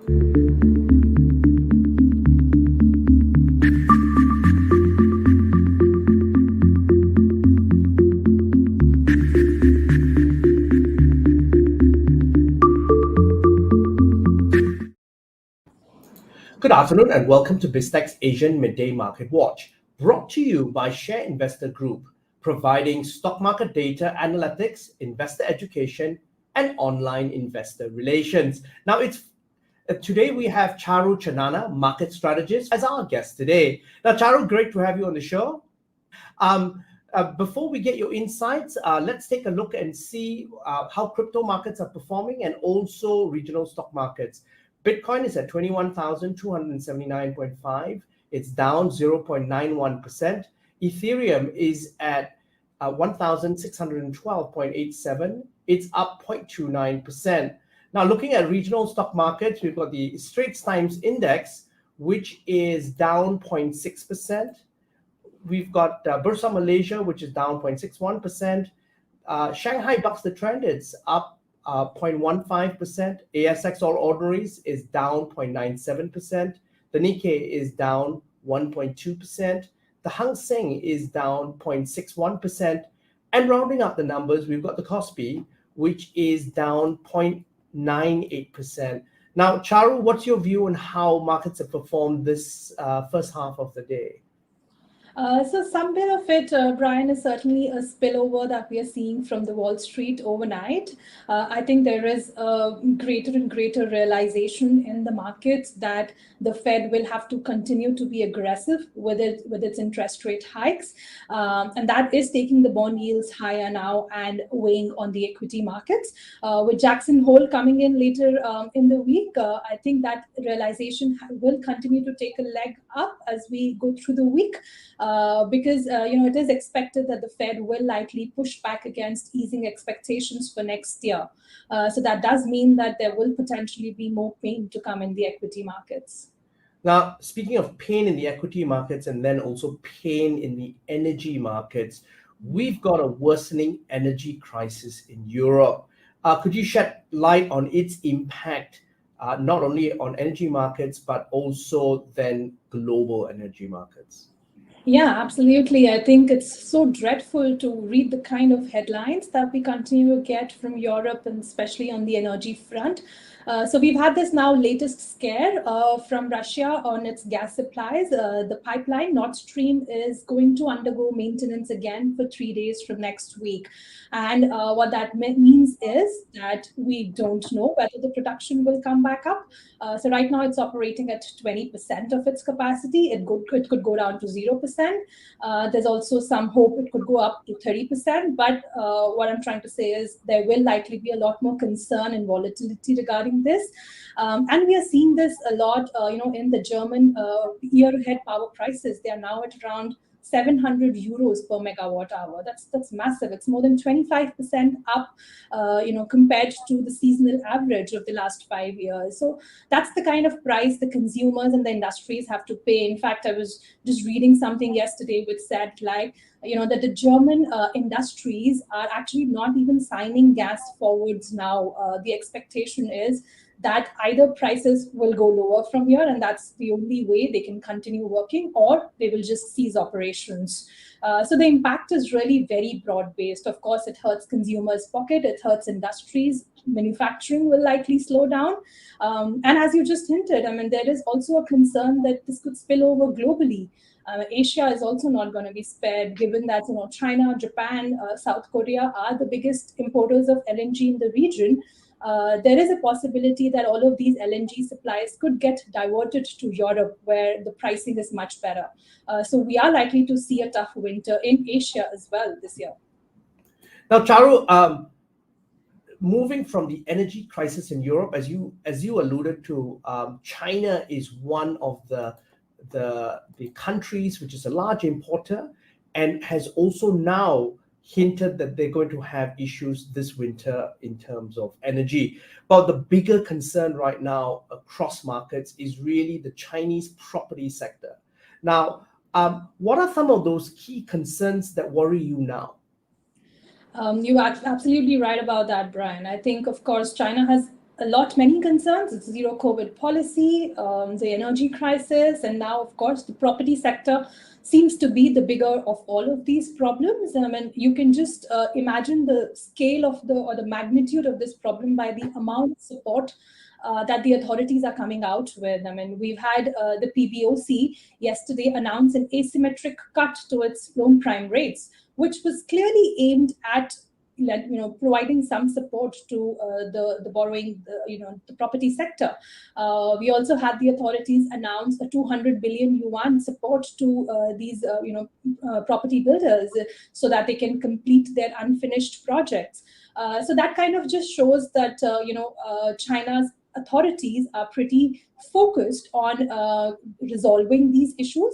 Good afternoon and welcome to Biztech's Asian Midday Market Watch, brought to you by ShareInvestor Group, providing stock market data analytics, investor education, and online investor relations. Now, today we have Charu Chanana, market strategist, as our guest today. Now, Charu, great to have you on the show. Before we get your insights, let's take a look and see how crypto markets are performing and also regional stock markets. Bitcoin is at 21,279.5. It's down 0.91%. Ethereum is at 1,612.87. It's up 0.29%. Now, looking at regional stock markets, we've got the Straits Times Index, which is down 0.6%. We've got Bursa Malaysia, which is down 0.61%. Shanghai bucks the trend. It's up 0.15%. ASX All Ordinaries is down 0.97%. The Nikkei is down 1.2%. The Hang Seng is down 0.61%. And rounding up the numbers, we've got the Kospi, which is down 0.98%. Now, Charu, what's your view on how markets have performed this first half of the day? So some bit of it, Brian, is certainly a spillover that we are seeing from the Wall Street overnight. I think there is a greater and greater realization in the markets that the Fed will have to continue to be aggressive with its interest rate hikes. And that is taking the bond yields higher now and weighing on the equity markets. With Jackson Hole coming in later in the week, I think that realization will continue to take a leg up as we go through the week. Because it is expected that the Fed will likely push back against easing expectations for next year. So that does mean that there will potentially be more pain to come in the equity markets. Now, speaking of pain in the equity markets and then also pain in the energy markets, we've got a worsening energy crisis in Europe. Could you shed light on its impact, not only on energy markets, but also then global energy markets? Yeah, absolutely. I think it's so dreadful to read the kind of headlines that we continue to get from Europe, and especially on the energy front. So we've had this now latest scare from Russia on its gas supplies. The pipeline Nord Stream is going to undergo maintenance again for 3 days from next week. And what that means is that we don't know whether the production will come back up. So right now it's operating at 20% of its capacity. It could go down to 0%. There's also some hope it could go up to 30%. But what I'm trying to say is there will likely be a lot more concern and volatility regarding this. And we are seeing this a lot, in the German year-ahead power prices. They are now at around 700 euros per megawatt hour. That's massive. It's more than 25% up, compared to the seasonal average of the last 5 years. So that's the kind of price the consumers and the industries have to pay. In fact, I was just reading something yesterday which said that the German industries are actually not even signing gas forwards now. The expectation is that either prices will go lower from here, and that's the only way they can continue working, or they will just cease operations. So the impact is really very broad-based. Of course, it hurts consumers' pocket, it hurts industries. Manufacturing will likely slow down. And as you just hinted, there is also a concern that this could spill over globally. Asia is also not going to be spared, given that China, Japan, South Korea are the biggest importers of LNG in the region. There is a possibility that all of these LNG supplies could get diverted to Europe, where the pricing is much better. So we are likely to see a tough winter in Asia as well this year. Now, Charu, moving from the energy crisis in Europe, as you alluded to, China is one of the countries which is a large importer and has also now hinted that they're going to have issues this winter in terms of energy. But the bigger concern right now across markets is really the Chinese property sector. Now, what are some of those key concerns that worry you now? You are absolutely right about that, Brian. I think, of course, China has many concerns. It's zero COVID policy, the energy crisis, and now, of course, the property sector seems to be the bigger of all of these problems. I mean, you can just imagine the scale of the magnitude of this problem by the amount of support that the authorities are coming out with. I mean, we've had the PBOC yesterday announce an asymmetric cut to its loan prime rates, which was clearly aimed at providing some support to the borrowing, the property sector. We also had the authorities announce a 200 billion yuan support to these property builders so that they can complete their unfinished projects. So that kind of just shows that China's authorities are pretty focused on resolving these issues.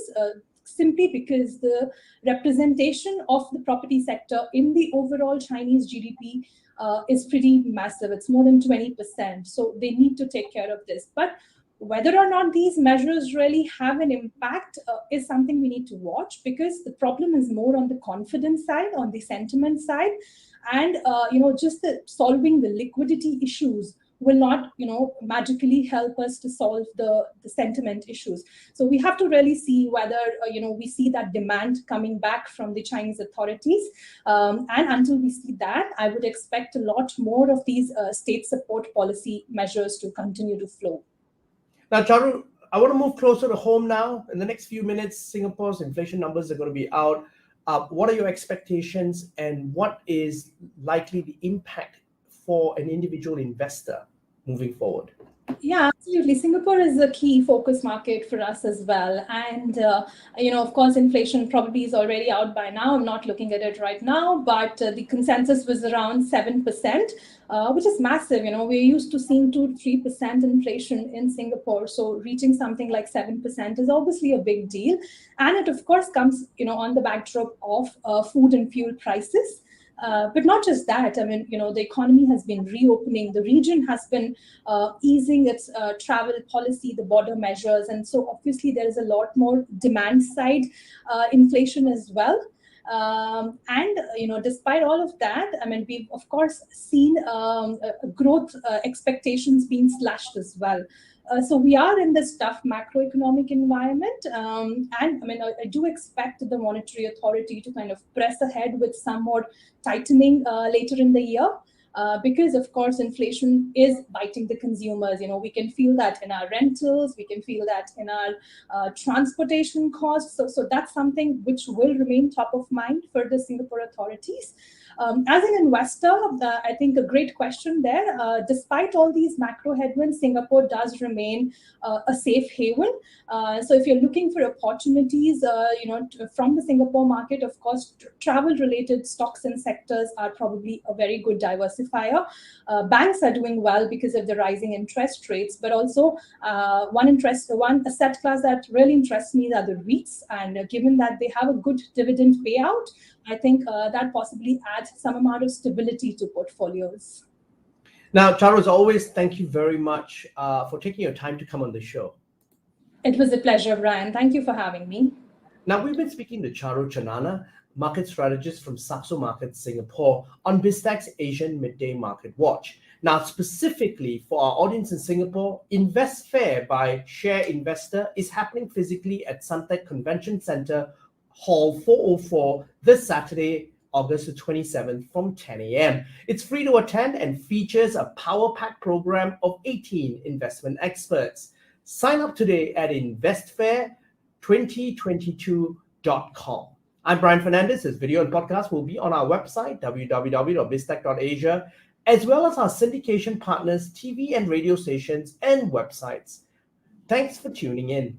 Simply because the representation of the property sector in the overall Chinese GDP is pretty massive. It's more than 20%. So they need to take care of this. But whether or not these measures really have an impact is something we need to watch, because the problem is more on the confidence side, on the sentiment side, and just solving the liquidity issues will not magically help us to solve the sentiment issues. So we have to really see whether we see that demand coming back from the Chinese authorities, and until we see that, I would expect a lot more of these state support policy measures to continue to flow. Now, Charu, I want to move closer to home now. In the next few minutes, Singapore's inflation numbers are going to be out. What are your expectations, and what is likely the impact for an individual investor moving forward? Yeah, absolutely. Singapore is a key focus market for us as well. And, of course, inflation probably is already out by now. I'm not looking at it right now, but the consensus was around 7%, which is massive. We're used to seeing 2 to 3% inflation in Singapore. So reaching something like 7% is obviously a big deal. And it, of course, comes, on the backdrop of food and fuel prices. But not just that, I mean, the economy has been reopening. The region has been easing its travel policy, the border measures. And so obviously there is a lot more demand side inflation as well. Despite all of that, I mean, we've, of course, seen growth expectations being slashed as well. So we are in this tough macroeconomic environment. I do expect the monetary authority to kind of press ahead with some more tightening later in the year. Because, of course, inflation is biting the consumers. We can feel that in our rentals, we can feel that in our transportation costs. So that's something which will remain top of mind for the Singapore authorities. As an investor, I think a great question there. Despite all these macro headwinds, Singapore does remain a safe haven. So if you're looking for opportunities, from the Singapore market, of course, travel-related stocks and sectors are probably a very good diversifier. Banks are doing well because of the rising interest rates, but also one asset class that really interests me are the REITs. And given that they have a good dividend payout, I think that possibly adds some amount of stability to portfolios. Now, Charu, as always, thank you very much for taking your time to come on the show. It was a pleasure, Brian. Thank you for having me. Now, we've been speaking to Charu Chanana, market strategist from Saxo Markets Singapore, on Biztech's Asian Midday Market Watch. Now, specifically for our audience in Singapore, Invest Fair by ShareInvestor is happening physically at Suntec Convention Centre, Hall 404, this Saturday, August the 27th from 10 a.m. It's free to attend and features a power pack program of 18 investment experts. Sign up today at investfair2022.com. I'm Brian Fernandez. This video and podcast will be on our website, www.biztech.asia, as well as our syndication partners, TV and radio stations, and websites. Thanks for tuning in.